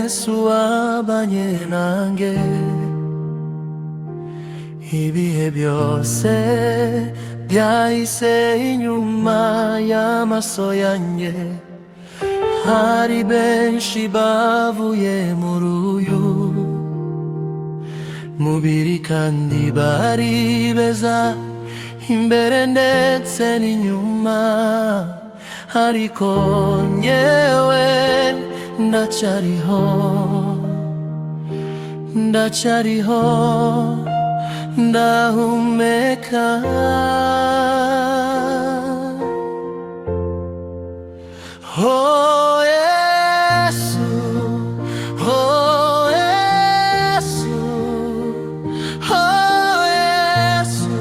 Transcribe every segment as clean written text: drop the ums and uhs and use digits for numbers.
Yesu abanye nange, ibihe byose byahise inyuma y'amaso yanjye. Hari benshi bavuye muri uyu mubiri kandi bari beza imbere ndetse n'inyuma, ariko njyewe ndacyariho, ndahumeka. Oh Yesu, oh Yesu, oh Yesu,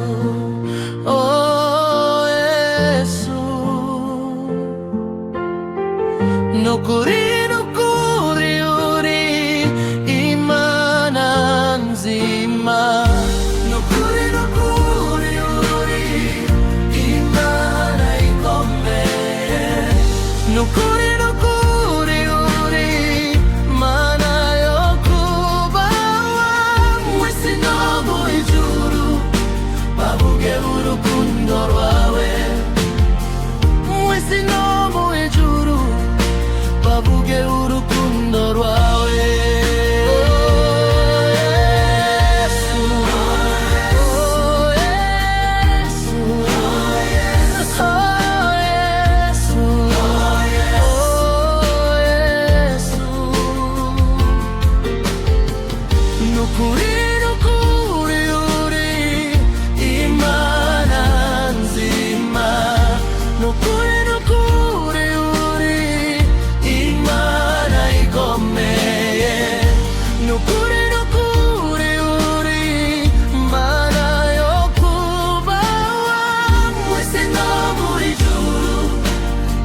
oh Yesu. Nukuri nukuri uri Imana nzima, nukuri nukuri uri Imana ikomeye, nukuri nukuri uri Mana yo kubaha. Mwisi no mu ijuru bavuge urukundo rwawe, mwisi no mu ijuru bavuge urukundo rwawe. Nukuri nukuri uri Imana nzima, nukuri nukuri uri Imana ikomeye, nukuri nukuri uri Mana yo kubaha. Mwisi no mu ijuru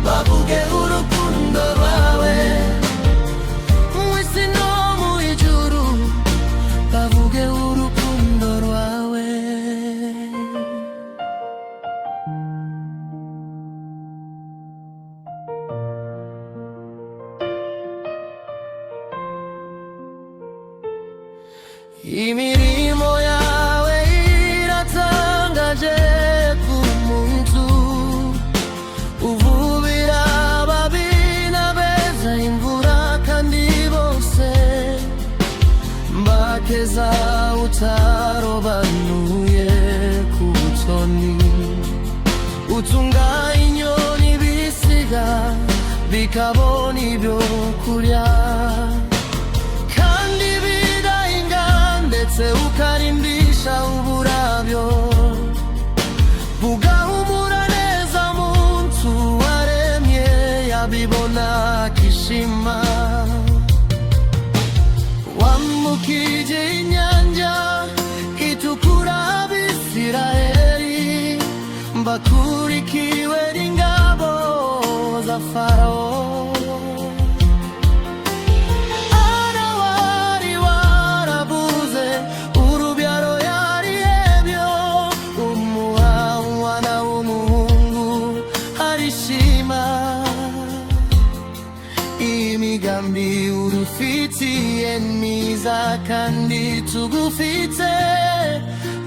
bavuge urukundo rwawe, mwisi no mu ijuru bavuge urukundo rwawe. Imirimo yawe iratangaje ku muntu, uvubira ababi n'abeza imvura kandi bose mbakeza utarobanuye ku butoni, utunga inyoni bisiga bikabona ibyo kurya, kandi bidahinga ndetse ukarimbisha uburabyo, bugahumura neza muntu waremye yabibona akishima. Wambukije inyanja itukura Abisirayeli bakurikiwe n'ingabo za Farawo, ana wari warabuze urubyaro yarihebyo, umuha umwana w'umuhungu arishima. Imigambi urufitiye myiza kandi tugufite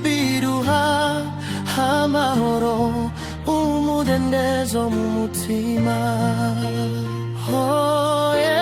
biruha amahoro, umudendezo mu mutima. Oh yeah.